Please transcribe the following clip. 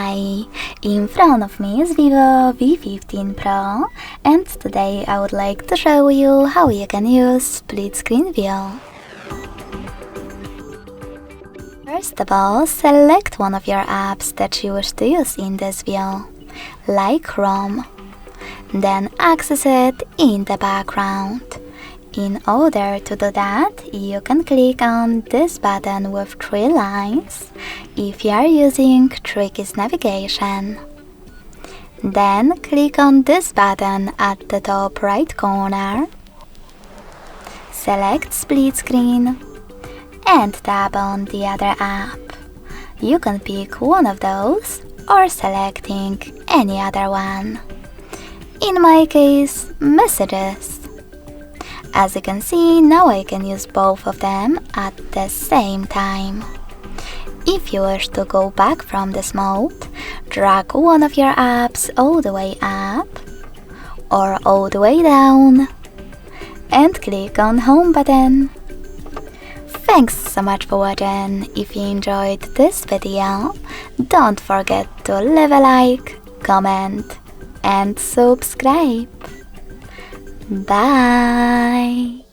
Hi! In front of me is Vivo V15 Pro, and today I would like to show you how you can use split screen view. First of all, select one of your apps that you wish to use in this view, like Chrome. Then access it in the background. In order to do that, you can click on this button with 3 lines if you are using Tricky's navigation. Then click on this button at the top right corner. Select split screen and tap on the other app. You can pick one of those or selecting any other one. In my case, messages. As you can see, now I can use both of them at the same time. If you wish to go back from this mode, drag one of your apps all the way up or all the way down and click on Home button. Thanks so much for watching. If you enjoyed this video, don't forget to leave a like, comment and subscribe. Bye!